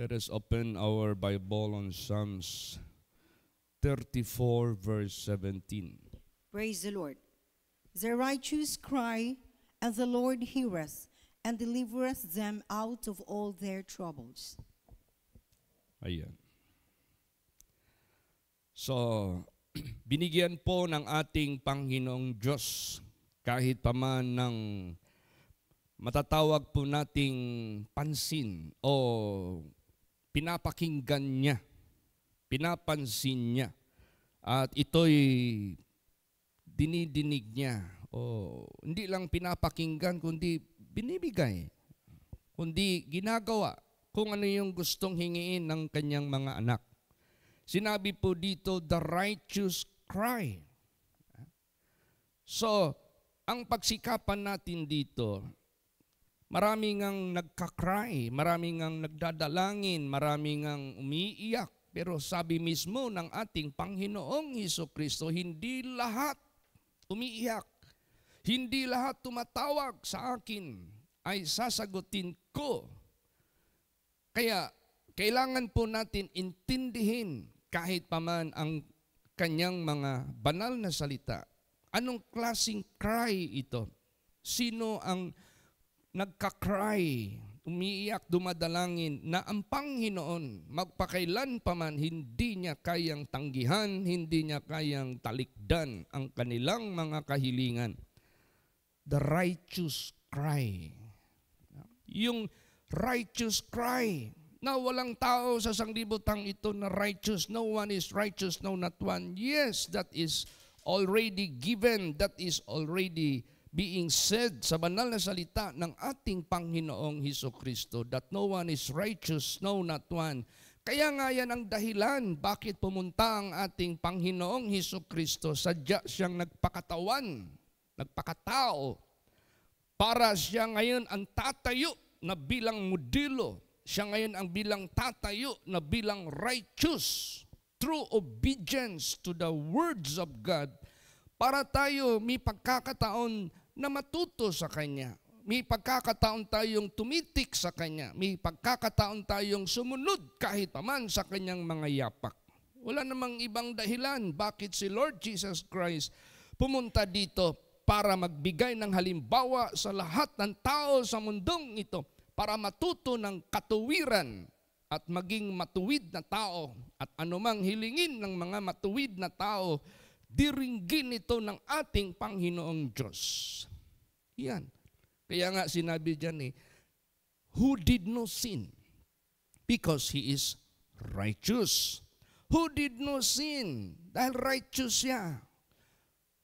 Let us open our Bible on Psalms 34, verse 17. Praise the Lord. The righteous cry, and the Lord heareth, and delivereth them out of all their troubles. Ayan. So, binigyan po ng ating Panginoong Diyos kahit paman ng matatawag po nating pansin o pinapakinggan niya, pinapansin niya, at ito'y dinidinig niya o hindi lang pinapakinggan kundi binibigay, kundi ginagawa kung ano yung gustong hingiin ng kanyang mga anak. Sinabi po dito, the righteous cry. So, ang pagsikapan natin dito, marami ngang nagka-cry, marami ngang nagdadalangin, marami ngang umiiyak. Pero sabi mismo ng ating Panginoong Hesukristo, hindi lahat umiiyak, hindi lahat tumatawag sa akin ay sasagutin ko. Kaya kailangan po natin intindihin kahit paman ang kanyang mga banal na salita. Anong klaseng cry ito? Sino ang nagka-cry, umiiyak, dumadalangin na ang Panginoon magpakailan paman hindi niya kayang tanggihan, hindi niya kayang talikdan ang kanilang mga kahilingan? The righteous cry. Yung righteous cry na walang tao sa sanglibutang ito na righteous. No one is righteous, no not one. Yes, that is already given. That is already being said sa banal na salita ng ating Panginoong Hesukristo, that no one is righteous, no not one. Kaya nga yan ang dahilan bakit pumunta ang ating Panginoong Hesukristo. Sadya siyang nagpakatawan, nagpakatao, para siya ngayon ang tatayo na bilang modelo. Siya ngayon ang bilang tatayo na bilang righteous through obedience to the words of God, para tayo may pagkakataon na matuto sa Kanya. May pagkakataon tayong tumitik sa Kanya. May pagkakataon tayong sumunod kahit paman sa Kanyang mga yapak. Wala namang ibang dahilan bakit si Lord Jesus Christ pumunta dito para magbigay ng halimbawa sa lahat ng tao sa mundong ito, para matuto ng katuwiran at maging matuwid na tao, at anumang hilingin ng mga matuwid na tao, diringgin ito ng ating Panginoong Diyos. Yan. Kaya nga sinabi dyan who did no sin because He is righteous. Who did no sin? Dahil righteous siya.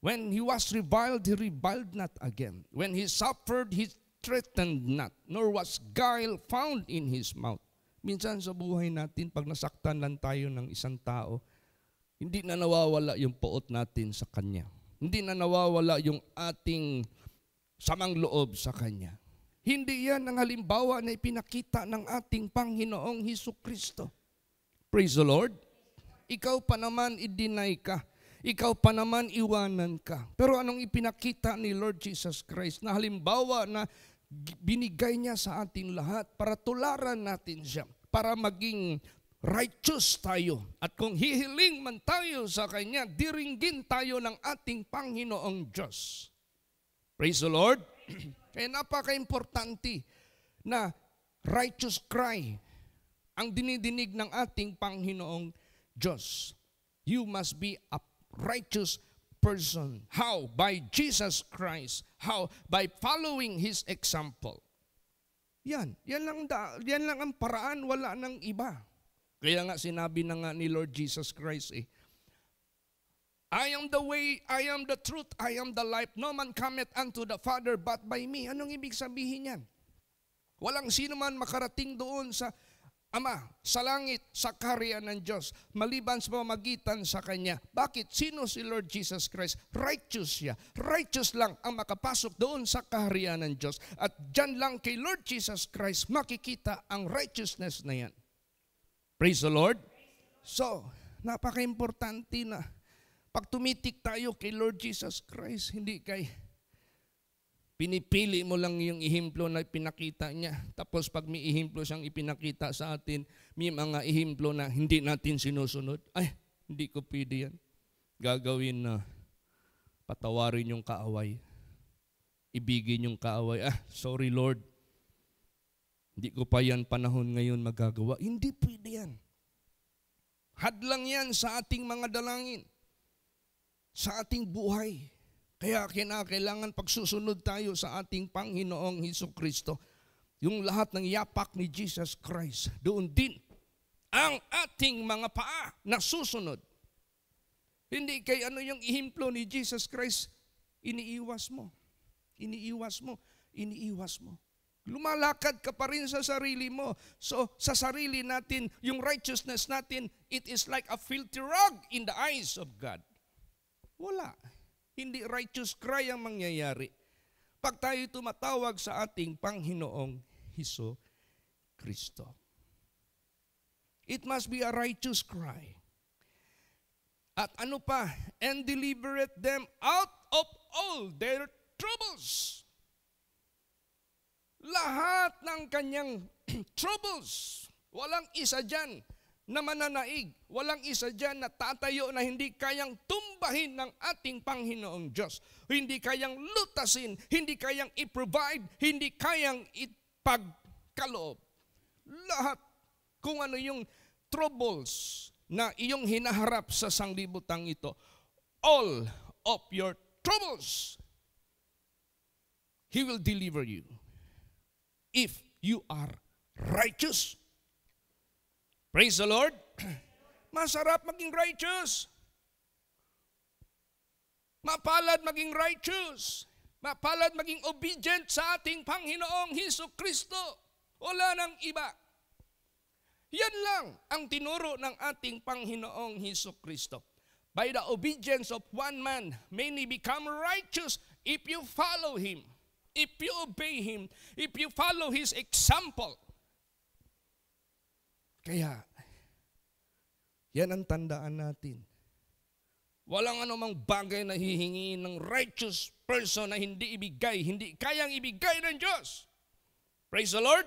When He was reviled, He reviled not again. When He suffered, He threatened not, nor was guile found in His mouth. Minsan sa buhay natin, pag nasaktan lang tayo ng isang tao, hindi na nawawala yung puot natin sa Kanya. Hindi na nawawala yung ating samang loob sa Kanya. Hindi yan ang halimbawa na ipinakita ng ating Panginoong Hesukristo. Praise the Lord. Ikaw pa naman i-deny ka. Ikaw pa naman iwanan ka. Pero anong ipinakita ni Lord Jesus Christ na halimbawa na binigay niya sa ating lahat para tularan natin siya, para maging righteous tayo. At kung hihiling man tayo sa Kanya, diringgin tayo ng ating Panginoong Diyos. Praise the Lord. Kaya napaka-importante na righteous cry ang dinidinig ng ating Panginoong Diyos. You must be a righteous person. How? By Jesus Christ. How? By following His example. Yan lang ang paraan, wala nang iba. Kaya nga sinabi na nga ni Lord Jesus Christ I am the way, I am the truth, I am the life. No man cometh unto the Father but by me. Anong ibig sabihin yan? Walang sino man makarating doon sa Ama, sa langit, sa kaharian ng Diyos, maliban sa pamamagitan sa Kanya. Bakit? Sino si Lord Jesus Christ? Righteous siya. Righteous lang ang makapasok doon sa kaharian ng Diyos. At dyan lang kay Lord Jesus Christ makikita ang righteousness na yan. Praise the Lord. So, napaka-importante na pag tumitik tayo kay Lord Jesus Christ, hindi kay Pinipili mo lang yung ihimplo na pinakita niya. Tapos pag may ihimplo siyang ipinakita sa atin, may mga ihimplo na hindi natin sinusunod. Ay, hindi ko pwede yan. Gagawin na patawarin yung kaaway. Ibigin yung kaaway. Sorry Lord. Hindi ko pa yan panahon ngayon magagawa. Hindi pwede yan. Hadlang yan sa ating mga dalangin. Sa ating buhay. Kaya kinakailangan pagsusunod tayo sa ating Panginoong Hesukristo. Yung lahat ng yapak ni Jesus Christ, doon din ang ating mga paa na susunod. Hindi kay ano yung ihimplo ni Jesus Christ, iniiwas mo. Iniiwas mo. Iniiwas mo. Lumalakad ka pa rin sa sarili mo. So sa sarili natin, yung righteousness natin, it is like a filthy rag in the eyes of God. Wala. Hindi righteous cry ang mangyayari. Pag tayo tumatawag sa ating Panginoong Hesukristo. It must be a righteous cry. At ano pa? And delivereth them out of all their troubles. Lahat ng kanyang troubles, walang isa dyan na mananaig. Walang isa dyan na tatayo na hindi kayang tumbahin ng ating Panginoong Diyos. Hindi kayang lutasin, hindi kayang i-provide, hindi kayang ipagkaloob. Lahat kung ano yung troubles na iyong hinaharap sa sanglibutang ito, all of your troubles, He will deliver you. If you are righteous. Praise the Lord. Masarap maging righteous. Mapalad maging righteous. Mapalad maging obedient sa ating Panginoong Hesukristo. Wala nang iba. Yan lang ang tinuro ng ating Panginoong Hesukristo. By the obedience of one man, many become righteous if you follow Him. If you obey Him, if you follow His example. Kaya, yan ang tandaan natin. Walang anumang bagay na hihingin ng righteous person na hindi ibigay, hindi kayang ibigay ng Diyos. Praise the Lord.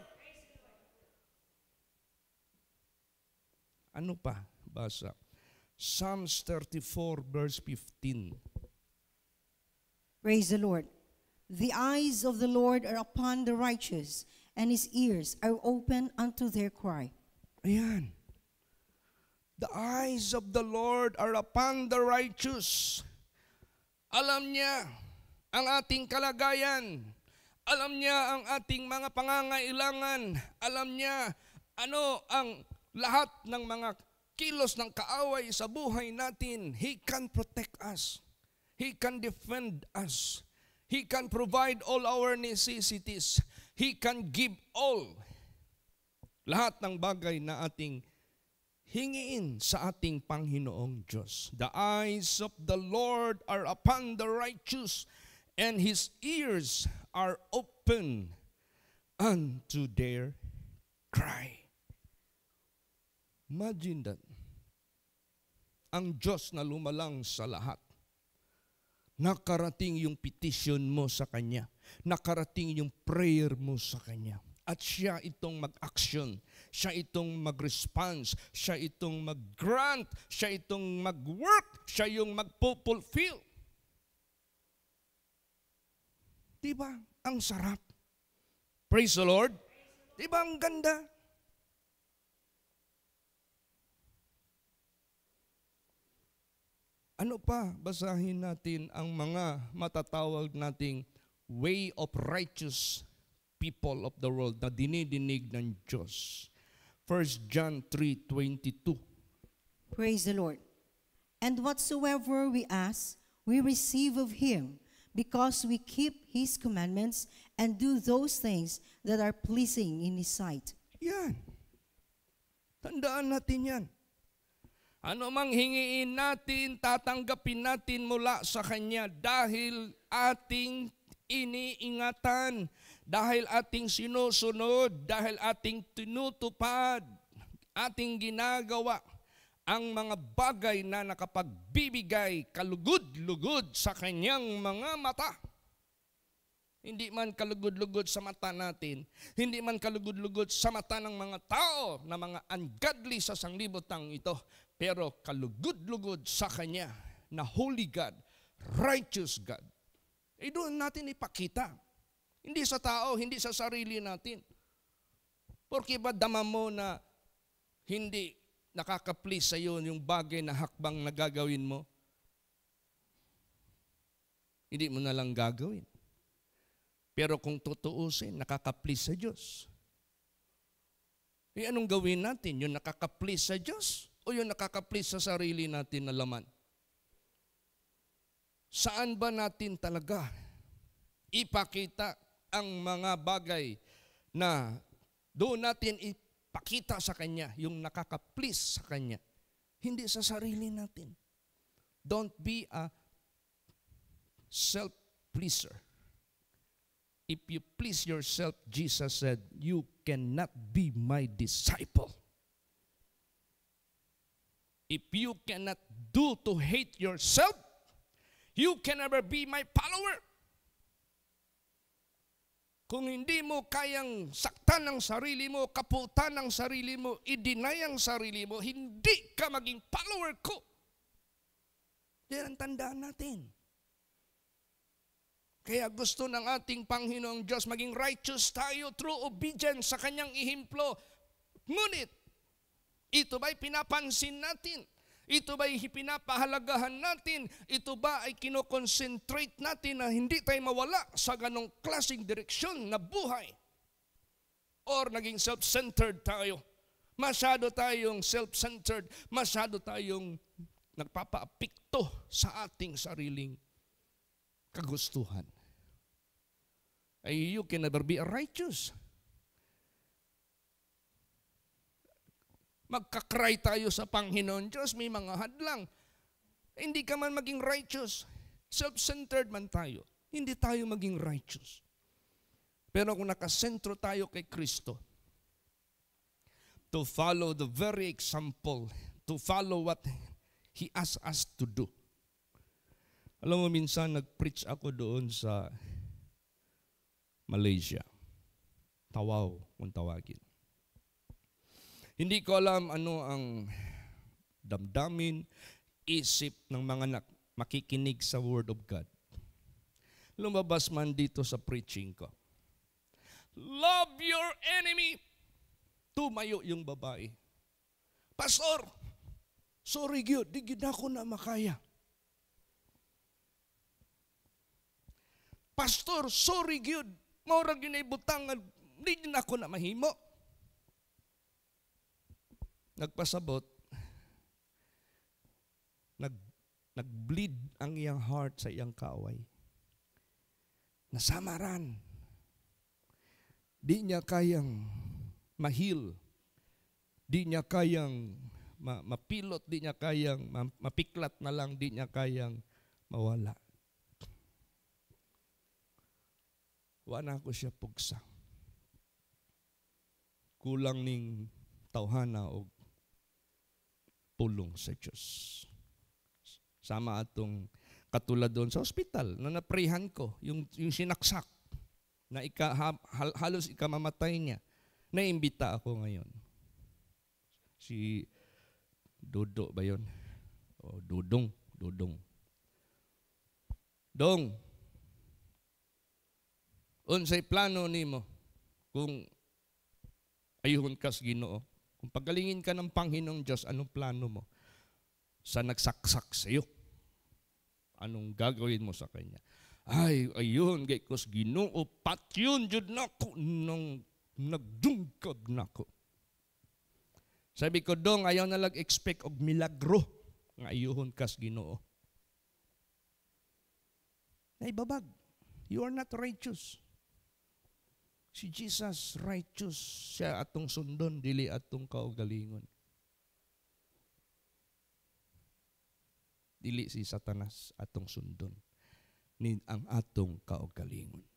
Ano pa? Basa. Psalms 34 verse 15. Praise the Lord. The eyes of the Lord are upon the righteous, and His ears are open unto their cry. Ayan. The eyes of the Lord are upon the righteous. Alam niya ang ating kalagayan. Alam niya ang ating mga pangangailangan. Alam niya ano ang lahat ng mga kilos ng kaaway sa buhay natin. He can protect us. He can defend us. He can provide all our necessities. He can give all. Lahat ng bagay na ating hingiin sa ating Panginoong Diyos. The eyes of the Lord are upon the righteous, and His ears are open unto their cry. Imagine that. Ang Diyos na lumalang sa lahat. Nakarating yung petition mo sa Kanya. Nakarating yung prayer mo sa Kanya. At siya itong mag-action, siya itong mag-response, siya itong mag-grant, siya itong mag-work, siya yung mag-fulfill. Diba? Ang sarap. Praise the Lord. Diba ang ganda? Ano pa? Basahin natin ang mga matatawag nating way of righteous people of the world na dinidinig ng Diyos. 1 John 3:22. Praise the Lord. And whatsoever we ask, we receive of Him, because we keep His commandments and do those things that are pleasing in His sight. Yan. Tandaan natin yan. Ano mang hingiin natin, tatanggapin natin mula sa Kanya dahil ating iniingatan, dahil ating sinusunod, dahil ating tinutupad, ating ginagawa ang mga bagay na nakapagbibigay kalugod-lugod sa Kanyang mga mata. Hindi man kalugod-lugod sa mata natin, hindi man kalugod-lugod sa mata ng mga tao na mga ungodly sa sanglibotang ito, pero kalugod-lugod sa Kanya na Holy God, righteous God. Doon natin ipakita. Hindi sa tao, hindi sa sarili natin. Porque ba dama mo na hindi nakaka-please sa iyo yung bagay na hakbang na gagawin mo? Hindi mo na lang gagawin. Pero kung tutuusin, nakaka-please sa Diyos. Anong gawin natin? Yung nakaka-please sa Diyos o yung nakaka-please sa sarili natin na laman? Saan ba natin talaga ipakita ang mga bagay na doon natin ipakita sa Kanya, yung nakaka-please sa Kanya? Hindi sa sarili natin. Don't be a self-pleaser. If you please yourself, Jesus said, you cannot be my disciple. If you cannot do to hate yourself, you can never be my follower. Kung hindi mo kayang saktan ang sarili mo, kaputan ang sarili mo, i-deny ang sarili mo, hindi ka maging follower ko. Yan ang tandaan natin. Kaya gusto ng ating Panginoong Diyos maging righteous tayo through obedience sa Kanyang ihimplo. Ngunit, ito ba'y pinapansin natin? Ito ba'y pinapahalagahan natin? Ito ba ay kinoconcentrate natin na hindi tayo mawala sa ganong klaseng direksyon na buhay? Or naging self-centered tayo? Masyado tayong self-centered, masyado tayong nagpapaapekto sa ating sariling kagustuhan. You can never be righteous. Magkakry tayo sa Panginoon Diyos, may mga hadlang. Hindi ka man maging righteous. Self-centered man tayo. Hindi tayo maging righteous. Pero kung nakasentro tayo kay Kristo, to follow the very example, to follow what He asked us to do. Alam mo, minsan nag-preach ako doon sa Malaysia. Tawau kung tawagin. Hindi ko alam ano ang damdamin, isip ng mga makikinig sa Word of God. Lumabas man dito sa preaching ko. Love your enemy. Tumayo yung babae. Pastor, sorry gyud, di gyud ako na makaya. Pastor, sorry gyud, maurag yun ay butangan, di na ako na mahimo. Nagpasabot, nag-bleed ang iyang heart sa iyang kaaway. Nasamaran. Di niya kayang mahil. Di niya kayang mapilot, di niya kayang mapiklat na lang, di niya kayang mawala. Wala ko siya pugsa. Kulang ning tawhana o pulong sa Diyos. Sama atong katulad doon sa ospital na naprihan ko, yung sinaksak na halos ikamamatay niya. Naimbita ako ngayon. Si Dodo ba yun? O Dudong. Dong, unsay plano nimo kung ayuhon kas Ginoo? Kung pagalingin ka ng Panginoong Diyos, anong plano mo? Sa nagsaksak sa iyo, anong gagawin mo sa Kanya? Ay, ayun, gay kos Ginoo, patyon jud nako nang nagdungkag nako. Sabi ko, Dong, ayaw na lag-expect og milagro nga ayuhon kas Ginoo. Naibabag, you are not righteous. Si Jesus, righteous siya atong sundon, dili atong kaugalingon. Dili si Satanas atong sundon, ni ang atong kaugalingon.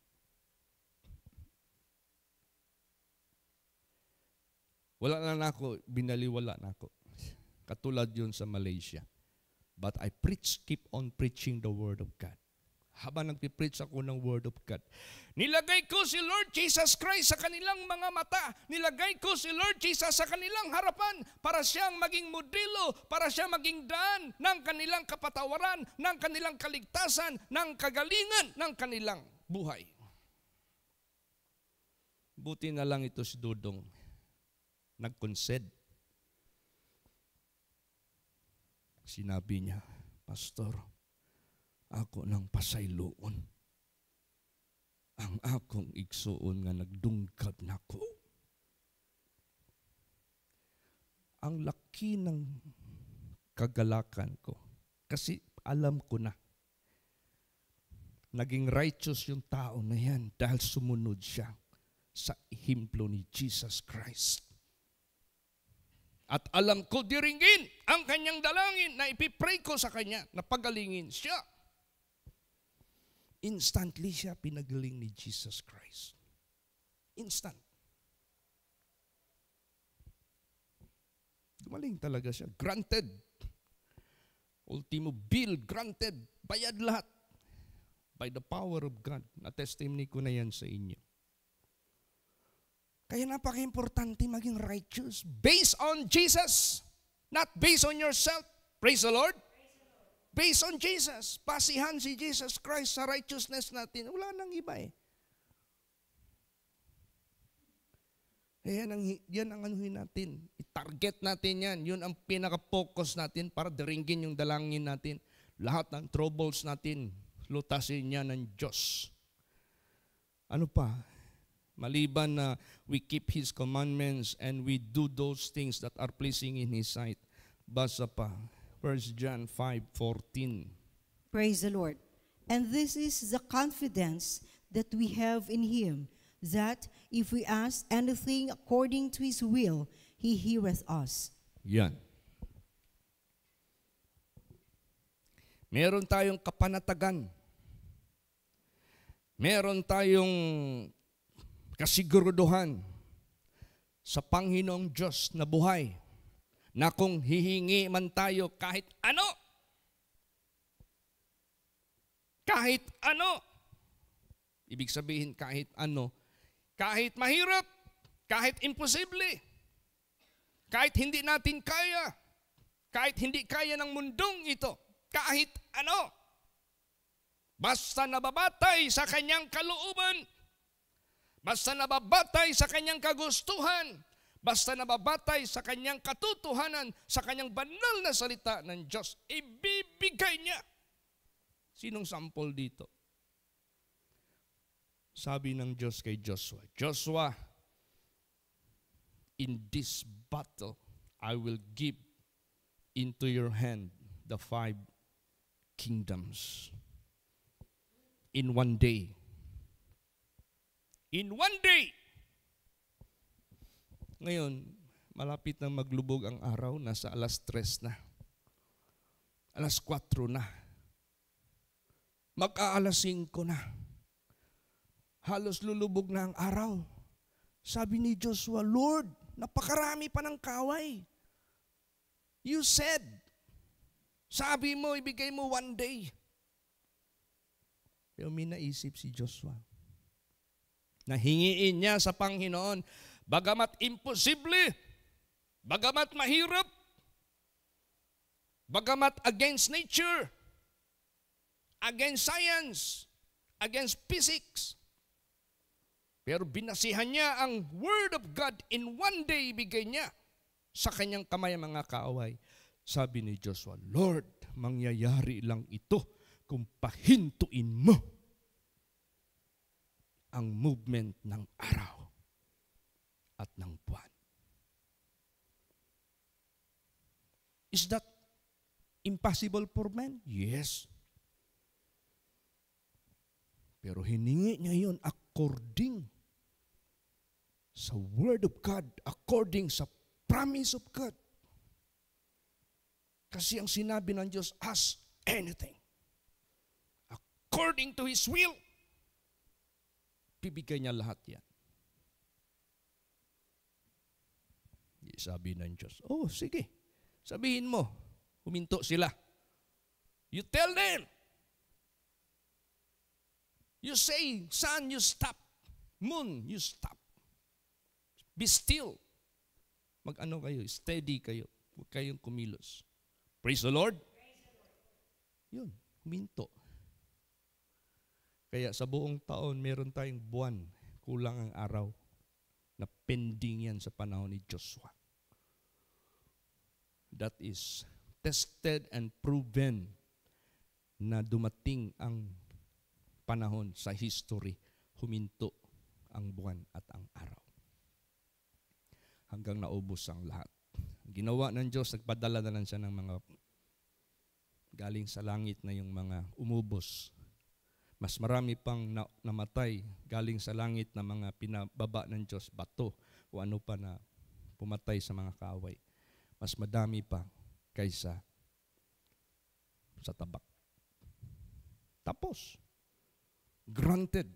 Wala na nako, binaliwala nako. Katulad yun sa Malaysia. But I keep on preaching the Word of God. habang nagpipreach ako ng Word of God. Nilagay ko si Lord Jesus Christ sa kanilang mga mata. Nilagay ko si Lord Jesus sa kanilang harapan para siyang maging modelo, para siyang maging daan ng kanilang kapatawaran, ng kanilang kaligtasan, ng kagalingan ng kanilang buhay. Buti na lang ito si Dudong. Nag-concede. Sinabi niya, Pastor, ako ng pasayloon. Ang akong igsuon nga nagdungkab nako. Ang laki ng kagalakan ko. Kasi alam ko na. Naging righteous yung tao na yan dahil sumunod siya sa ihimplo ni Jesus Christ. At alam ko diringgin ang kanyang dalangin na ipipray ko sa kanya na pagalingin siya. Instantly siya pinagaling ni Jesus Christ. Instant. Gumaling talaga siya. Granted. Ultimo bill, granted. Bayad lahat. By the power of God. Na-testimony ko na yan sa inyo. Kaya napaka-importante maging righteous. Based on Jesus. Not based on yourself. Praise the Lord. Based on Jesus. Pasihan si Jesus Christ sa righteousness natin. Wala nang iba eh. Yan ang anuhin natin. I-target natin yan. Yun ang pinaka-focus natin para diringgin yung dalangin natin. Lahat ng troubles natin, lutasin niya ng Diyos. Ano pa? Maliban na we keep His commandments and we do those things that are pleasing in His sight. Basa pa, 1 John 5:14. Praise the Lord. And this is the confidence that we have in Him, that if we ask anything according to His will, He heareth us. Yan. Meron tayong kapanatagan. Meron tayong kasiguruduhan sa Panginoong Diyos na buhay na kung hihingi man tayo kahit ano, ibig sabihin kahit ano, kahit mahirap, kahit imposible, kahit hindi natin kaya, kahit hindi kaya ng mundong ito, kahit ano, basta nababatay sa kanyang kalooban, basta nababatay sa kanyang kagustuhan, basta nababatay sa kanyang katotohanan, sa kanyang banal na salita ng Diyos, ibibigay niya. Sinong sample dito? Sabi ng Diyos kay Joshua, Joshua, in this battle, I will give into your hand the 5 kingdoms. In one day. In one day. Ngayon, malapit na maglubog ang araw, nasa alas 3 na. Alas 4 na. Mag-aalas 5 na. Halos lulubog na ang araw. Sabi ni Joshua, Lord, napakarami pa ng kaway. You said, sabi mo, ibigay mo one day. Pero may naisip si Joshua. Nahingiin niya sa Panginoon, bagamat imposible, bagamat mahirap, bagamat against nature, against science, against physics. Pero binasihan niya ang Word of God in one day, ibigay niya sa kanyang kamay ang mga kaaway. Sabi ni Joshua, Lord, mangyayari lang ito kung pahintuin mo ang movement ng araw at ng buwan. Is that impossible for man? Yes. Pero hiningi niya yun according sa Word of God, according sa promise of God. Kasi ang sinabi ng Diyos, ask anything. According to His will, bibigay niya lahat yan. Sabi ng Diyos, oh sige, sabihin mo, huminto sila. You tell them, You say, sun, you stop. Moon, you stop. Be still. Mag-ano kayo, steady kayo. Huwag kayong kumilos. Praise the Lord. Yun, huminto. Kaya sa buong taon, meron tayong buwan, kulang ang araw, na pending yan sa panahon ni Joshua. That is tested and proven na dumating ang panahon sa history, huminto ang buwan at ang araw. Hanggang naubos ang lahat. Ginawa ng Diyos, nagpadala na lang siya ng mga galing sa langit na yung mga umubos. Mas marami pang namatay galing sa langit na mga pinababa ng Diyos, bato o ano pa na pumatay sa mga kaaway. Mas madami pa kaysa sa tabak. Tapos, granted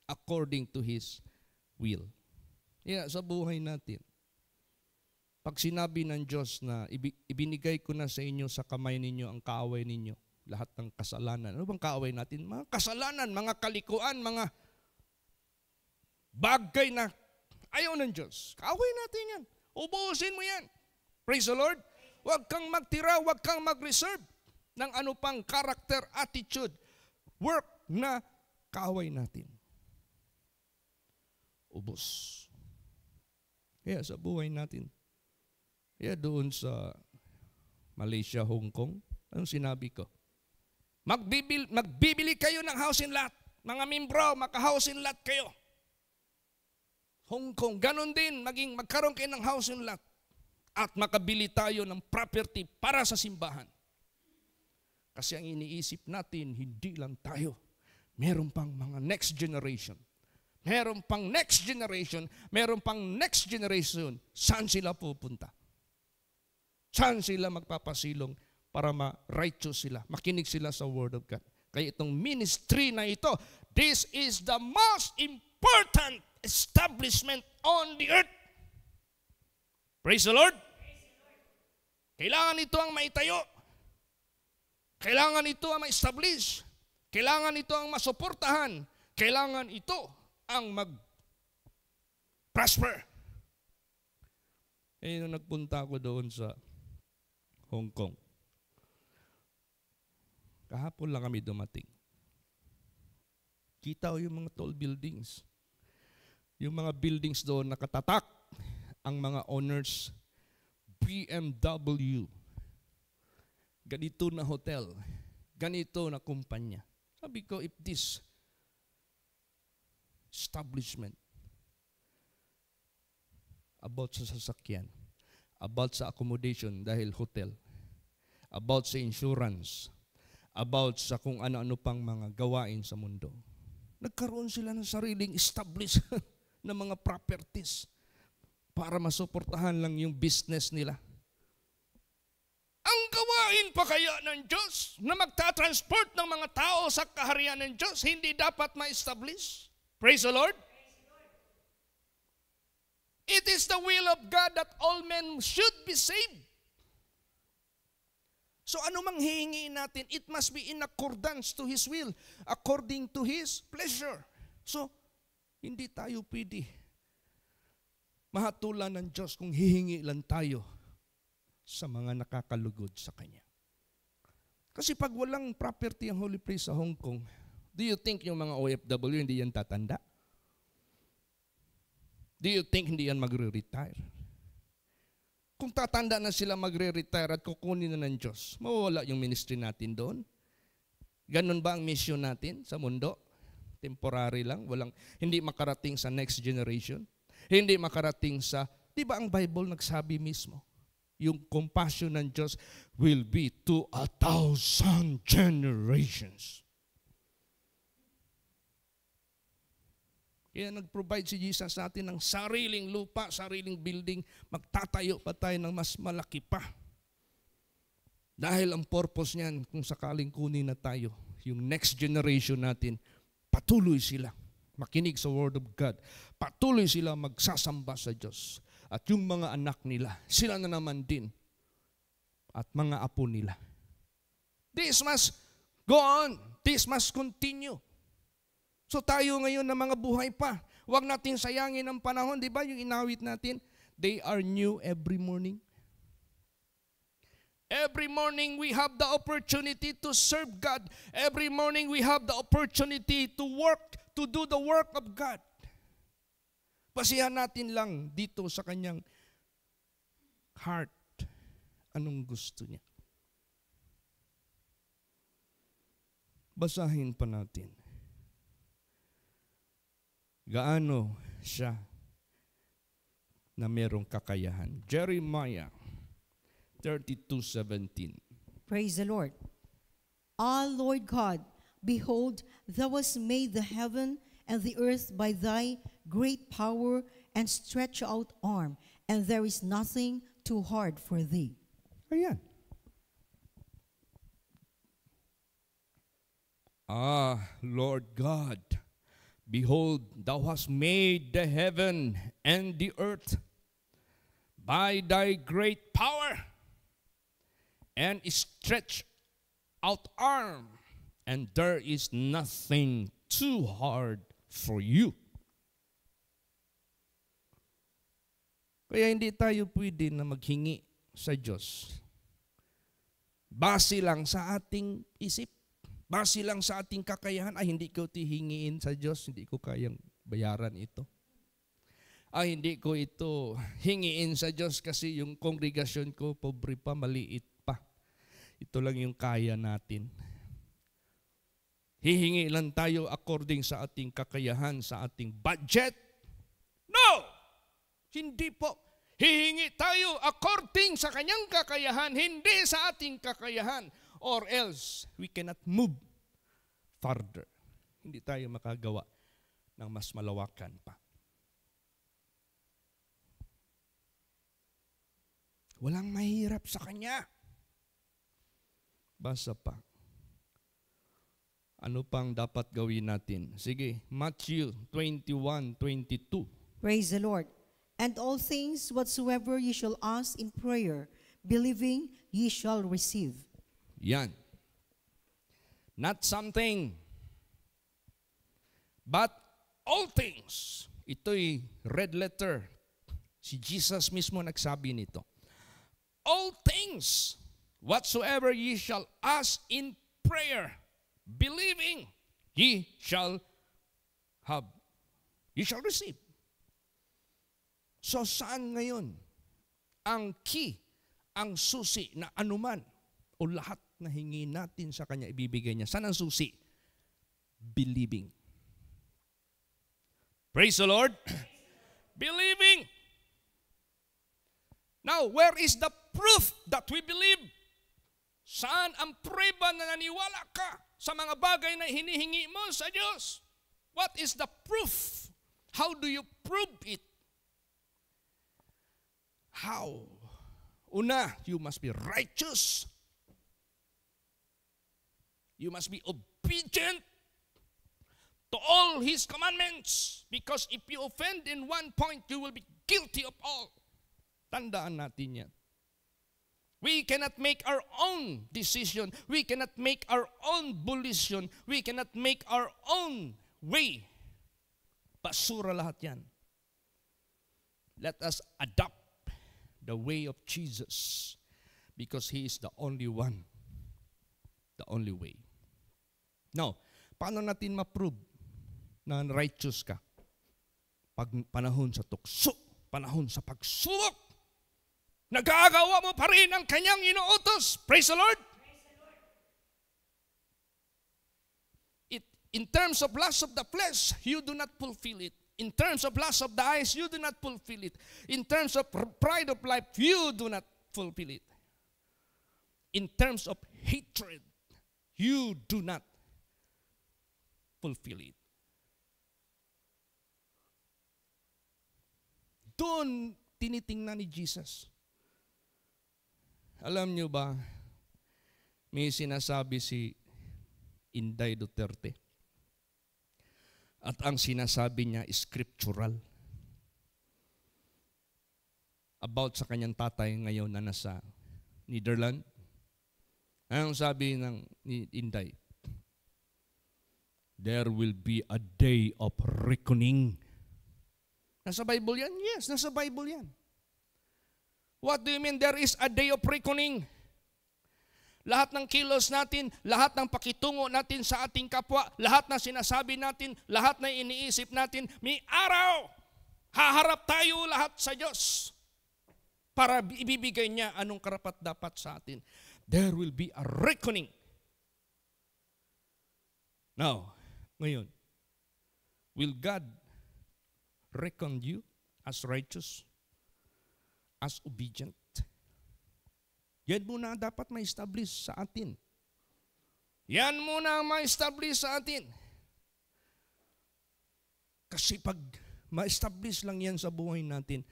according to His will. Yeah, sa buhay natin, pag sinabi ng Diyos na ibinigay ko na sa inyo sa kamay ninyo ang kaaway ninyo, lahat ng kasalanan. Ano bang kaaway natin? Mga kasalanan, mga kalikuan, mga bagay na ayaw ng Diyos. Kaaway natin yan. Ubusin mo yan. Praise the Lord. Huwag kang magtira, huwag kang mag-reserve ng ano pang character, attitude, work na kaaway natin. Ubos. Kaya sa buhay natin, kaya doon sa Malaysia, Hong Kong, anong sinabi ko? Magbibili kayo ng house and lot. Mga membro, maka-house and lot kayo. Hong Kong, ganun din, magkaroon kayo ng house and lot. At makabili tayo ng property para sa simbahan. Kasi ang iniisip natin, hindi lang tayo. Meron pang mga next generation. Meron pang next generation. Meron pang next generation. Saan sila pupunta? Saan sila magpapasilong para ma-righteous sila, makinig sila sa Word of God. Kaya itong ministry na ito, this is the most important establishment on the earth. Praise the Lord. Kailangan ito ang maitayo. Kailangan ito ang ma-establish. Kailangan ito ang masuportahan. Kailangan ito ang mag-prosper. Eh, nung nagpunta ako doon sa Hong Kong, kahapon lang kami dumating. Kita ko yung mga tall buildings. Yung mga buildings doon nakatatak. Ang mga owners, BMW. Ganito na hotel. Ganito na kumpanya. Sabi ko, if this establishment about sa sasakyan, about sa accommodation dahil hotel, about sa insurance, about sa kung ano-ano pang mga gawain sa mundo. Nagkaroon sila ng sariling established na mga properties para masuportahan lang yung business nila. Ang gawain pa kaya ng Diyos na magta-transport ng mga tao sa kaharian ng Diyos, hindi dapat ma-establish? Praise the Lord. It is the will of God that all men should be saved. So ano mang hihingin natin, it must be in accordance to His will, according to His pleasure. So, hindi tayo pwede mahatulan ng Diyos kung hihingi lang tayo sa mga nakakalugod sa Kanya. Kasi pag walang property ang Holy Place sa Hong Kong, do you think yung mga OFW hindi yan tatanda? Do you think hindi yan magre-retire? Kung tatanda na sila magre-retire at kukunin na ng Diyos, mawawala yung ministry natin doon. Ganun ba ang mission natin sa mundo? Temporary lang, hindi makarating sa next generation. Hindi makarating sa, di ba ang Bible nagsabi mismo, yung compassion ng Diyos will be to 1,000 generations. Kaya nag-provide si Jesus sa atin ng sariling lupa, sariling building, magtatayo pa tayo ng mas malaki pa. Dahil ang purpose niyan, kung sakaling kunin na tayo, yung next generation natin, patuloy sila makinig sa Word of God. Patuloy sila magsasamba sa Diyos. At yung mga anak nila, sila na naman din. At mga apo nila. This must go on. This must continue. So tayo ngayon na mga buhay pa, huwag nating sayangin ang panahon. Di ba yung inawit natin? They are new every morning. Every morning we have the opportunity to serve God. Every morning we have the opportunity to work, to do the work of God. Pasihan natin lang dito sa kanyang heart. Anong gusto niya? Basahin pa natin. Gaano siya na merong kakayahan? Jeremiah 32:17. Praise the Lord. Ah, Lord God, behold, thou hast made the heaven and the earth by thy great power and stretched out arm, and there is nothing too hard for thee. Ayan. Ah, Lord God, behold, thou hast made the heaven and the earth by thy great power and stretched out arm, and there is nothing too hard for you. Kaya hindi tayo pwede na maghingi sa Diyos base lang sa ating isip, base lang sa ating kakayahan. Ay, hindi ko tihingiin sa Diyos, hindi ko kayang bayaran ito. Ay, hindi ko ito hingiin sa Diyos kasi yung kongregasyon ko, pobre pa, maliit pa. Ito lang yung kaya natin. Hihingi lang tayo according sa ating kakayahan, sa ating budget. No! Hindi po. Hihingi tayo according sa kanyang kakayahan, hindi sa ating kakayahan. Or else, we cannot move farther. Hindi tayo makagawa ng mas malawakan pa. Walang mahirap sa Kanya. Basa pa. Ano pang dapat gawin natin? Sige, Matthew 21:22. Praise the Lord. And all things whatsoever ye shall ask in prayer, believing ye shall receive. Yan. Not something, but all things. Ito'y red letter. Si Jesus mismo nagsabi nito. All things whatsoever ye shall ask in prayer, believing ye shall have, ye shall receive. So saan ngayon ang key, ang susi na anuman o lahat na hingi natin sa Kanya, ibibigay niya? Saan ang susi? Believing. Praise the Lord. Believing. Now, where is the proof that we believe? Saan ang prueba na naniwala ka sa mga bagay na hinihingi mo sa Diyos? What is the proof? How do you prove it? How? Una, you must be righteous. You must be obedient to all His commandments. Because if you offend in one point, you will be guilty of all. Tandaan natin yan. We cannot make our own decision. We cannot make our own volition. We cannot make our own way. Basura lahat yan. Let us adopt the way of Jesus because He is the only one. The only way. Now, paano natin ma-prove na righteous ka? Pag panahon sa tukso, panahon sa pagsubok, nagagawa mo pa rin ang Kanyang inuutos. Praise the Lord. In terms of lust of the flesh, you do not fulfill it. In terms of lust of the eyes, you do not fulfill it. In terms of pride of life, you do not fulfill it. In terms of hatred, you do not fulfill it. Doon tinitingnan ni Jesus. Alam nyo ba, may sinasabi si Inday Duterte. At ang sinasabi niya is scriptural. About sa kanyang tatay ngayon na nasa Netherlands. Anong sabi ni Inday? there will be a day of reckoning. Nasa Bible yan? Yes, nasa Bible yan. What do you mean there is a day of reckoning? Lahat ng kilos natin, lahat ng pakitungo natin sa ating kapwa, lahat na sinasabi natin, lahat na iniisip natin, may araw, haharap tayo lahat sa Diyos para ibibigay niya anong karapat-dapat sa atin. There will be a reckoning. Now, ngayon, will God reckon you as righteous, as obedient? Yan muna dapat ma-establish sa atin. Yan muna ang ma-establish sa atin. Kasi pag ma-establish lang yan sa buhay natin,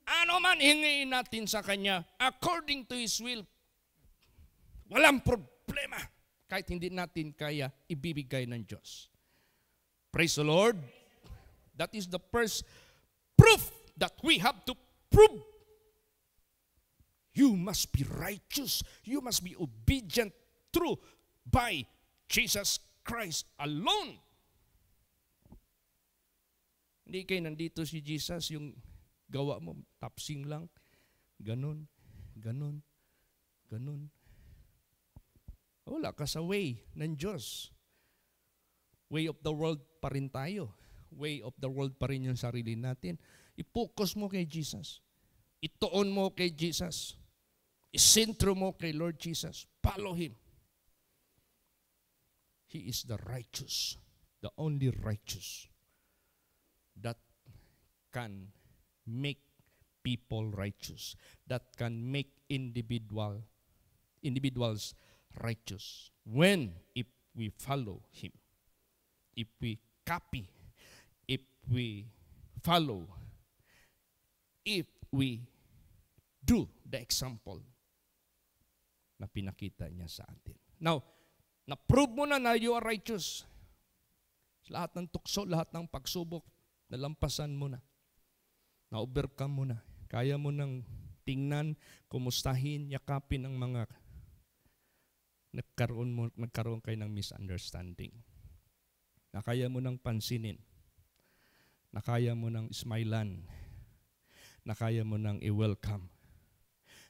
ano man hingiin natin sa Kanya, according to His will, walang problema. Kahit hindi natin kaya, ibibigay ng Diyos. Praise the Lord. That is the first proof that we have to prove. You must be righteous. You must be obedient through by Jesus Christ alone. Hindi kayo nandito si Jesus, yung gawa mo, tapsing lang, ganun, ganun, ganun. Wala ka sa way ng Diyos. Way of the world pa rin tayo. Way of the world pa rin yung sarili natin. I-focus mo kay Jesus. Ituon mo kay Jesus. Isentro mo kay Lord Jesus. Follow Him. He is the righteous, the only righteous that can make people righteous, that can make individuals righteous. If we follow Him, if we copy, if we follow, if we do the example na pinakita niya sa atin. Now, na-prove mo na you are righteous. Lahat ng tukso, lahat ng pagsubok, nalampasan mo na. Na-overcome mo na. Kaya mo nang tingnan, kumustahin, yakapin ang mga nagkaroon kayo ng misunderstanding. Na kaya mo nang pansinin. Na kaya mo nang smilean. Na kaya mo nang i-welcome.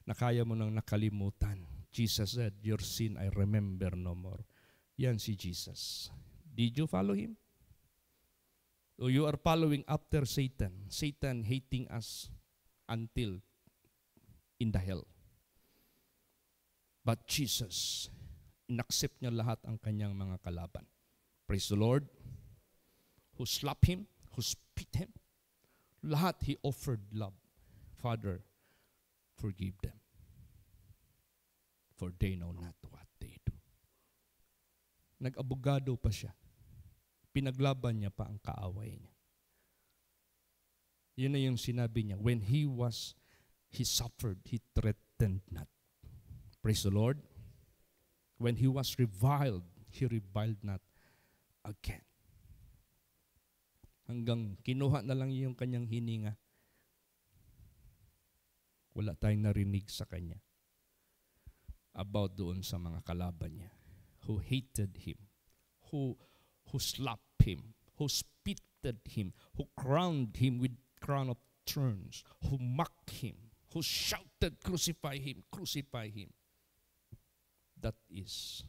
Na kaya mo nang nakalimutan. Jesus said, your sin I remember no more. Yan si Jesus. Did you follow Him? Or you are following after Satan? Satan hating us until in the hell. But Jesus, inaccept niya lahat ang kanyang mga kalaban. Praise the Lord. Who slapped Him, who spit Him, lahat He offered love. Father, forgive them, for they know not what they do. Nag-abogado pa siya. Pinaglaban niya pa ang kaaway niya. Yun na yung sinabi niya. When He suffered, He threatened not. Praise the Lord. When He was reviled, He reviled not again. Hanggang kinuha na lang yung kanyang hininga. Wala tayong narinig sa Kanya about doon sa mga kalaban niya who hated Him, who slapped Him, who spitted Him, who crowned Him with crown of thorns, who mocked Him, who shouted, crucify Him, crucify Him. That is,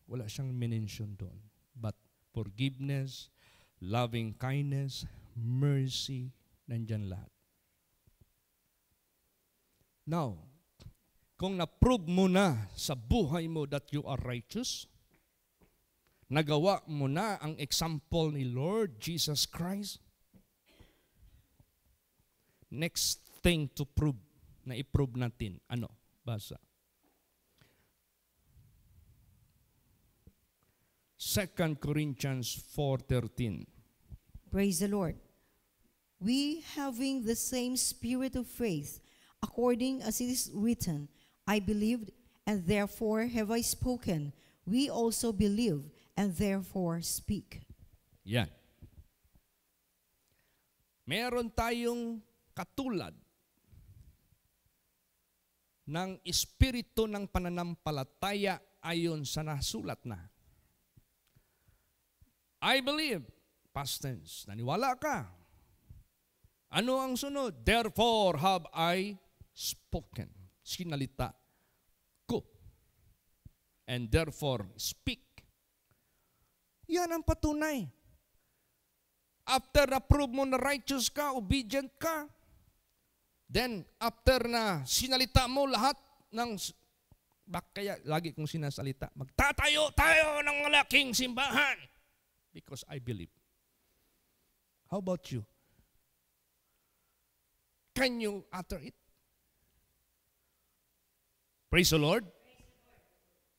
wala siyang mention doon. But forgiveness, loving kindness, mercy, nandyan lahat. Now, kung na-prove mo na sa buhay mo that you are righteous, nagawa mo na ang example ni Lord Jesus Christ, next thing to prove, na i-prove natin, ano? Basa. 2 Corinthians 4:13. Praise the Lord. We, having the same spirit of faith, according as it is written, I believed, and therefore have I spoken. We also believe, and therefore speak. Yan. Meron tayong katulad ng espiritu ng pananampalataya ayon sa nasulat na. I believe, past tense, naniwala ka. Ano ang sunod? Therefore have I spoken. Sinalita ko. And therefore speak. Yan ang patunay. After na-prove mo na righteous ka, obedient ka, then after na sinalita mo lahat ng, kaya lagi kong sinasalita, magtatayo tayo ng malaking simbahan. Because I believe. How about you? Can you utter it? Praise the Lord.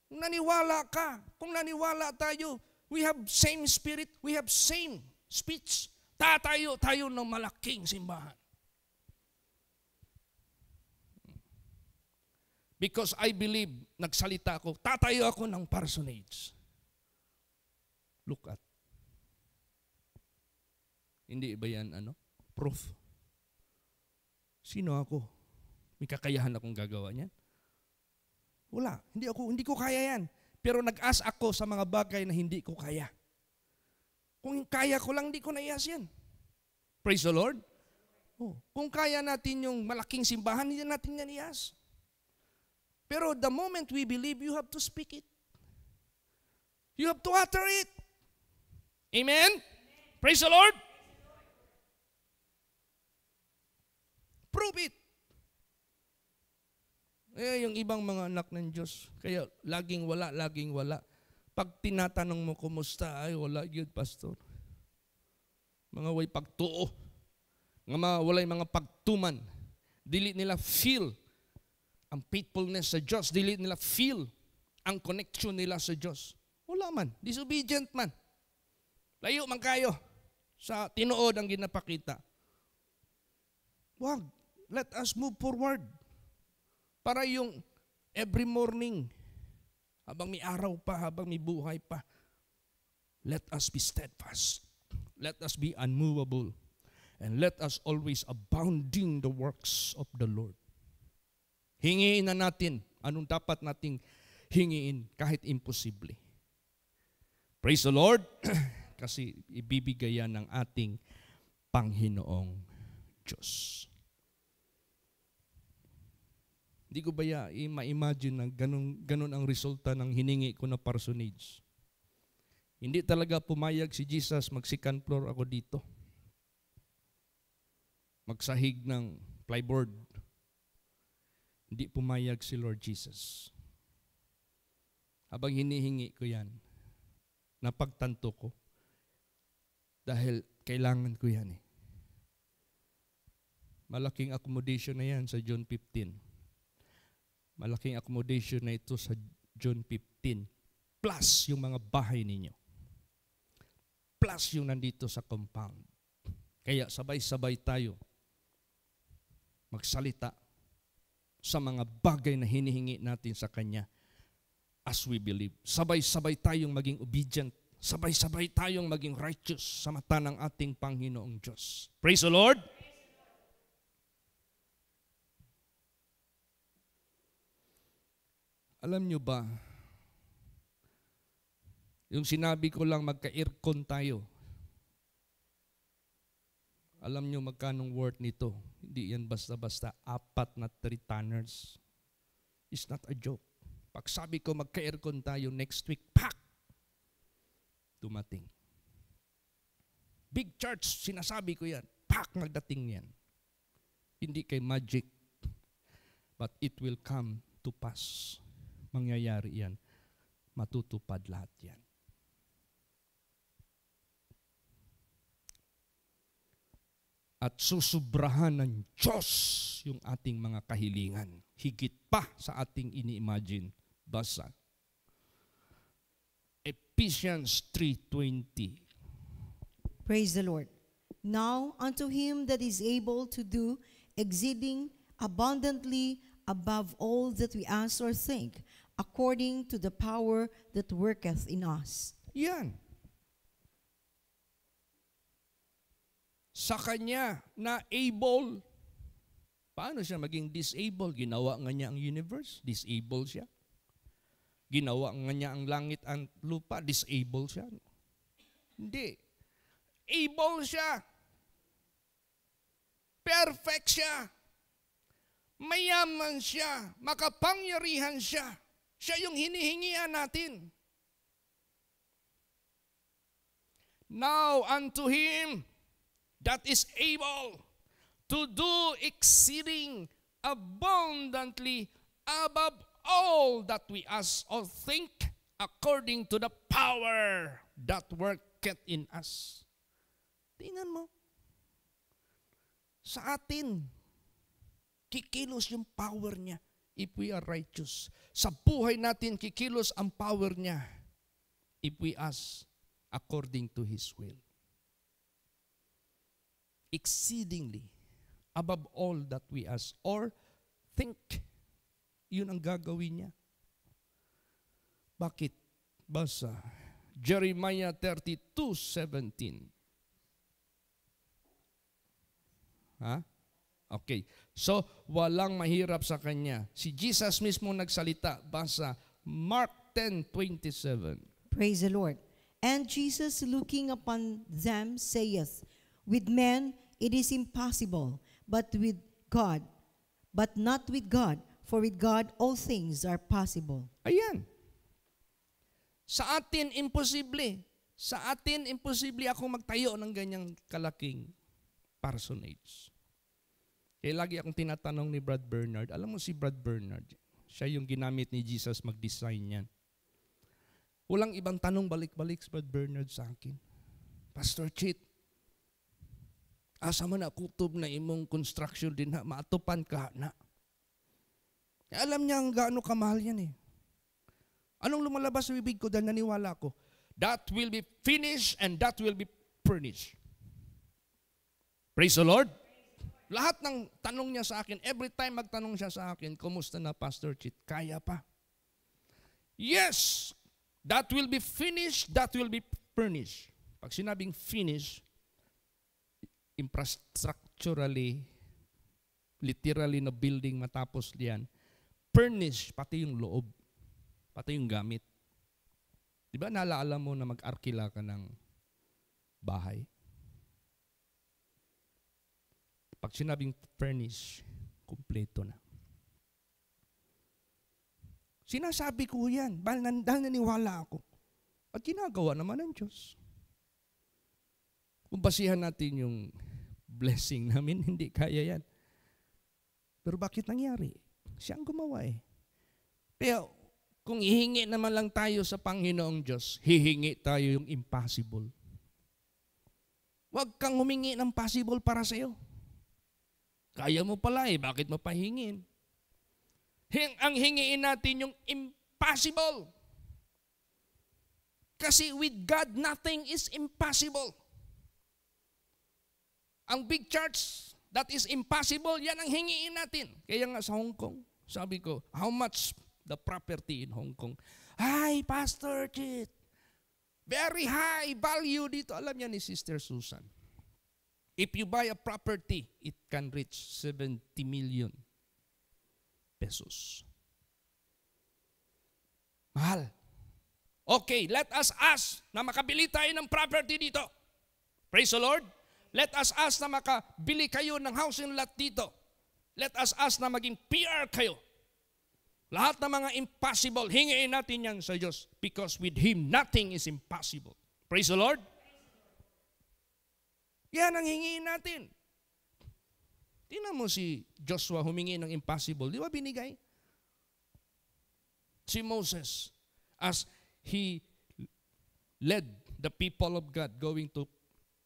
Kung naniwala ka, kung naniwala tayo, we have same spirit, we have same speech. Tatayo tayo ng malaking simbahan. Because I believe, nagsalita ako, tatayo ako ng parsonage. Look at. Hindi ba yan proof? Sino ako? May kakayahan akong gagawa niyan? Wala. Hindi ko kaya yan. Pero nag-ask ako sa mga bagay na hindi ko kaya. Kung kaya ko lang, hindi ko naias yan. Praise the Lord. Oh, kung kaya natin yung malaking simbahan, hindi natin yan ias. Pero the moment we believe, you have to speak it. You have to utter it. Amen? Praise the Lord. Prove it. Yung ibang mga anak ng Diyos, kaya laging wala. Pag tinatanong mo, kumusta? Ay, wala yun, pastor. Mga way pagtuo. Walay mga pagtuman. Dili nila feel ang faithfulness sa Diyos. Dili nila feel ang connection nila sa Diyos. Wala man. Disobedient man. Layo man kayo sa tinuod ang ginapakita. Wag. Let us move forward. Para yung every morning, habang may araw pa, habang may buhay pa, let us be steadfast. Let us be unmovable. And let us always abounding the works of the Lord. Hingiin na natin anong dapat nating hingiin kahit imposible. Praise the Lord. Kasi ibibigay yan ng ating Panginoong Diyos. Hindi ko ba ma-imagine na ganun ang resulta ng hiningi ko na parsonage. Hindi talaga pumayag si Jesus, mag-second floor ako dito. Magsahig ng plyboard. Hindi pumayag si Lord Jesus. Habang hinihingi ko yan, napagtanto ko, dahil kailangan ko yan eh. Malaking accommodation na yan sa John 15. Malaking accommodation na ito sa John 15. Plus yung mga bahay ninyo. Plus yung nandito sa compound. Kaya sabay-sabay tayo magsalita sa mga bagay na hinihingi natin sa Kanya as we believe. Sabay-sabay tayong maging obedient. Sabay-sabay tayong maging righteous sa mata ng ating Panginoong Diyos. Praise the Lord! Alam nyo ba, yung sinabi ko lang magka-aircon tayo, alam nyo magkanong worth nito? Hindi yan basta-basta 4 na 3 tonners. It's not a joke. Pag sabi ko magka-aircon tayo next week, pak! Dumating. Big church, sinasabi ko yan. Pak! Magdating yan. Hindi kay magic, but it will come to pass. Mangyayari yan. Matutupad lahat yan. At susubrahan ng Diyos yung ating mga kahilingan. Higit pa sa ating ini-imagine. Basa. Ephesians 3:20. Praise the Lord. Now unto him that is able to do exceeding abundantly above all that we ask or think, according to the power that worketh in us. Yan. Sa Kanya na able. Paano siya maging disabled? Ginawa nga niya ang universe. Disabled siya. Ginawa nga niya ang langit at lupa, disabled siya. Hindi. Able siya. Perfect siya. Mayaman siya. Makapangyarihan siya. Siya yung hinihingian natin. Now unto Him that is able to do exceeding abundantly above all that we ask or think, according to the power that worketh in us. Tingnan mo. Sa atin, kikilos yung power niya if we are righteous. Sa buhay natin, kikilos ang power niya if we ask according to His will. Exceedingly, above all that we ask or think, yun ang gagawin niya. Bakit? Basa, Jeremiah 32:17. Ha? Okay. So, walang mahirap sa Kanya. Si Jesus mismo nagsalita. Basa, Mark 10:27. Praise the Lord. And Jesus, looking upon them, saith, with men it is impossible, but not with God, for with God all things are possible. Ayan. Sa atin, imposible. Sa atin, imposible ako magtayo ng ganyang kalaking parsonage. Kaya lagi akong tinatanong ni Brad Bernard, alam mo si Brad Bernard, siya yung ginamit ni Jesus mag-design yan. Walang ibang tanong balik-balik si Brad Bernard sa akin. Pastor Chit, asa man na kutob na imong construction din ha, maatupan ka na. Alam niya ang gaano kamahal yan eh. Anong lumalabas sa bibig ko dahil naniwala ko? That will be finished and that will be furnished. Praise the Lord. Lahat ng tanong niya sa akin, every time magtanong siya sa akin, kumusta na Pastor Chit? Kaya pa? Yes, that will be finished, that will be furnished. Pag sinabing finish, infrastructurally, literally na building matapos diyan, furnish, pati yung loob, pati yung gamit. Di ba naalala mo na mag-arkila ka ng bahay? Pag sinabing furnish, kumpleto na. Sinasabi ko yan, dahil naniwala ako. At ginagawa naman ng Diyos. Kung basihan natin yung blessing namin, hindi kaya yan. Pero bakit nangyari? Siya ang gumawa eh. Pero kung hihingi naman lang tayo sa Panginoong Diyos, hihingi tayo yung impossible. Huwag kang humingi ng possible para sa iyo. Kaya mo pala eh, bakit mo pahingin? Ang hingiin natin yung impossible. Kasi with God, nothing is impossible. Ang big church, that is impossible, yan ang hingiin natin. Kaya nga sa Hong Kong, sabi ko, how much the property in Hong Kong? Hi, Pastor Chit. Very high value dito. Alam niya ni Sister Susan. If you buy a property, it can reach 70 million pesos. Mahal. Okay, let us ask na makabili tayo ng property dito. Praise the Lord. Let us ask na makabili kayo ng housing lot dito. Let us ask na maging PR kayo. Lahat ng mga impossible, hingiin natin yan sa Diyos because with Him, nothing is impossible. Praise the Lord. Yan ang hingiin natin. Tingnan mo si Joshua humingi ng impossible. Di ba binigay? Si Moses, as he led the people of God going to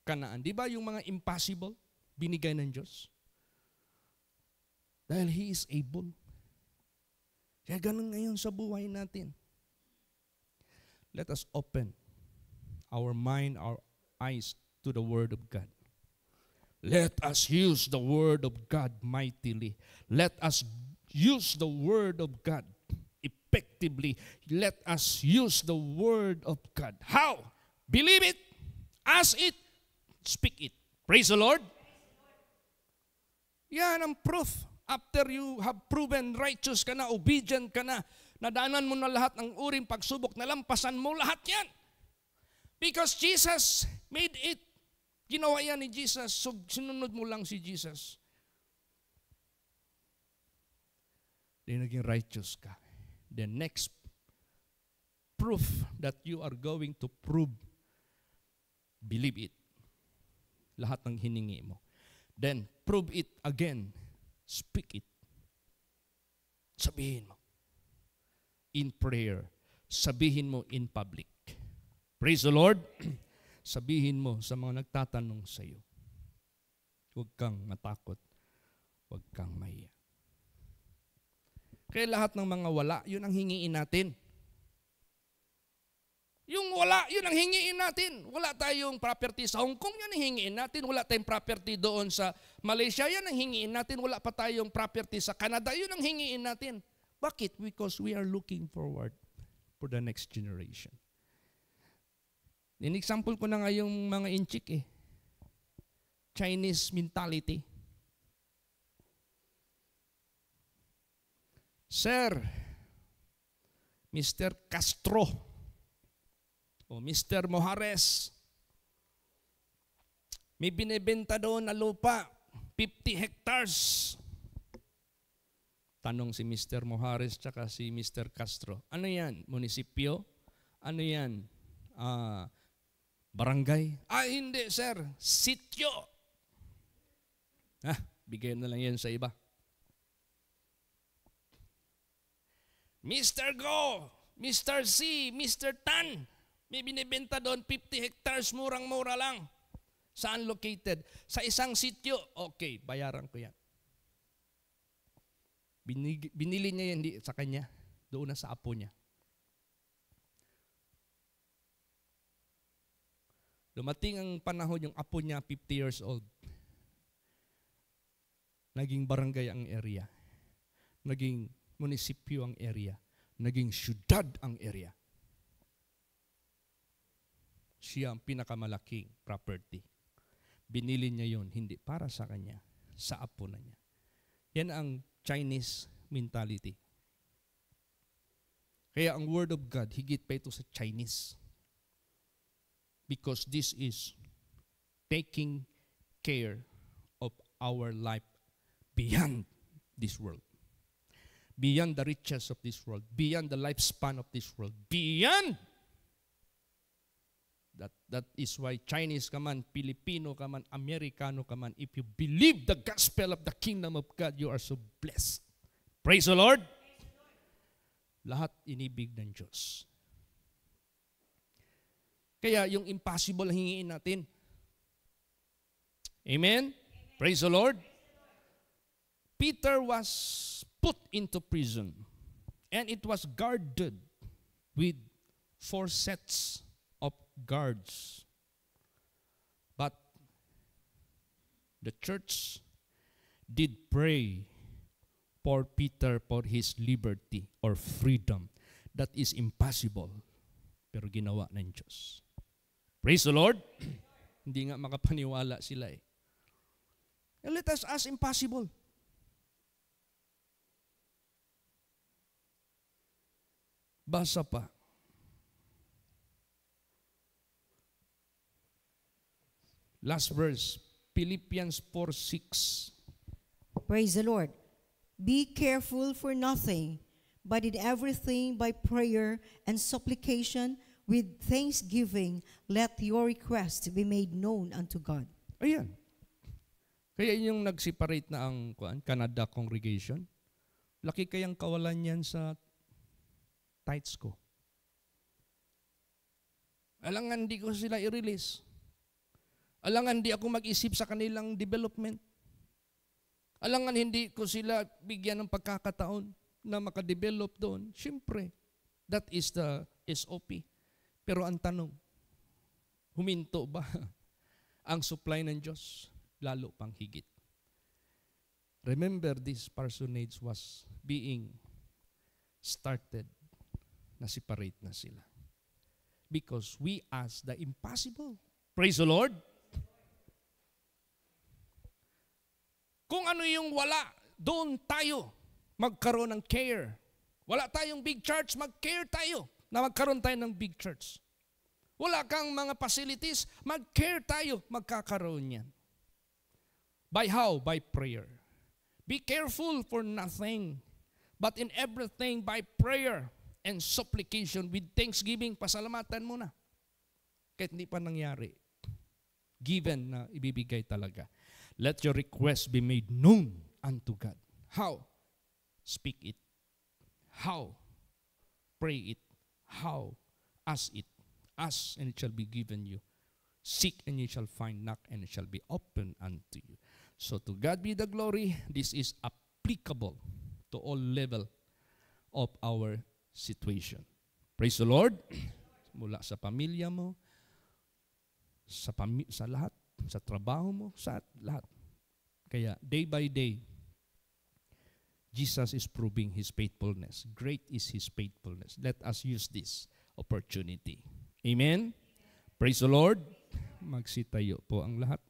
Canaan. Di ba yung mga impossible, binigay ng Diyos? Dahil He is able. Kaya ganun ngayon sa buhay natin. Let us open our mind, our eyes to the Word of God. Let us use the Word of God mightily. Let us use the Word of God effectively. Let us use the Word of God. How? Believe it, ask it, speak it. Praise the Lord. Yan ang proof. After you have proven righteous ka na, obedient ka na, nadaanan mo na lahat ng uring pagsubok, nalampasan mo lahat yan. Because Jesus made it. Ginawa yan ni Jesus, so sinunod mo lang si Jesus. Then naging righteous ka. The next proof that you are going to prove, believe it. Lahat ng hiningi mo. Then, prove it again. Speak it. Sabihin mo. In prayer. Sabihin mo in public. Praise the Lord. Sabihin mo sa mga nagtatanong sa iyo. Huwag kang matakot. Huwag kang mahiya. Kaya lahat ng mga wala, yun ang hingiin natin. Yung wala, yun ang hingiin natin. Wala tayong property sa Hong Kong, yan ang hingiin natin. Wala tayong property doon sa Malaysia, yan ang hingiin natin. Wala pa tayong property sa Canada, yun ang hingiin natin. Bakit? Because we are looking forward for the next generation. In-example ko na nga yung mga inchik eh. Chinese mentality. Sir, Mr. Castro, o Mr. Mojares, may binibenta doon na lupa, 50 hectares. Tanong si Mr. Mojares tsaka si Mr. Castro, ano yan? Munisipyo? Ano yan? Barangay? Hindi sir, sityo. Bigyan na lang yan sa iba. Mr. Go, Mr. C, Mr. Tan, may binibenta doon 50 hectares, murang-mura lang. Saan located? Sa isang sityo. Okay, bayaran ko yan. Binili niya yan sa kanya, doon na sa apo niya. Dumating ang panahon, yung apo niya, 50 years old. Naging barangay ang area. Naging munisipyo ang area. Naging syudad ang area. Siya ang pinakamalaking property. Binili niya yon hindi para sa kanya, sa apo na niya. Yan ang Chinese mentality. Kaya ang Word of God, higit pa ito sa Chinese. Because this is taking care of our life beyond this world. Beyond the riches of this world, beyond the lifespan of this world, beyond. That is why Chinese ka man, Filipino ka man, Amerikano ka man, if you believe the gospel of the kingdom of God, you are so blessed. Praise the Lord. Lahat inibig ng Diyos. Kaya yung impossible hingiin natin. Amen? Praise the Lord. Peter was put into prison, and it was guarded with 4 sets of guards. But the church did pray for Peter for his liberty or freedom. That is impossible, pero ginawa ng Diyos. Praise the Lord. Hindi nga makapaniwala sila eh. And let us ask impossible. Basa pa. Last verse, Philippians 4:6. Praise the Lord. Be careful for nothing, but in everything by prayer and supplication with thanksgiving, let your request be made known unto God. Ayan. Kaya yung nag-separate na ang Canada congregation, laki kayang kawalan yan sa tithes ko. Alangan di ko sila i-release. Alangan di ako mag-isip sa kanilang development. Alangan hindi ko sila bigyan ng pagkakataon na makadevelop doon. Siyempre, that is the SOP. Pero ang tanong, huminto ba ang supply ng Diyos? Lalo pang higit. Remember, this parsonage was being started. Na-separate na sila. Because we ask the impossible. Praise the Lord. Kung ano yung wala, doon tayo magkaroon ng care. Wala tayong big church, mag-care tayo na magkaroon tayo ng big church. Wala kang mga facilities, mag-care tayo, magkakaroon yan. By how? By prayer. Be careful for nothing, but in everything by prayer and supplication with thanksgiving, pasalamatan mo na. Kahit hindi pa nangyari. Given na ibibigay talaga. Let your request be made known unto God. How? Speak it. How? Pray it. How? Ask it. Ask and it shall be given you. Seek and you shall find. Knock and it shall be opened unto you. So to God be the glory. This is applicable to all level of our situation. Praise the Lord. Mula sa pamilya mo, sa lahat, sa trabaho mo, sa lahat. Kaya day by day, Jesus is proving His faithfulness. Great is His faithfulness. Let us use this opportunity. Amen? Praise the Lord. Magsitayo po ang lahat.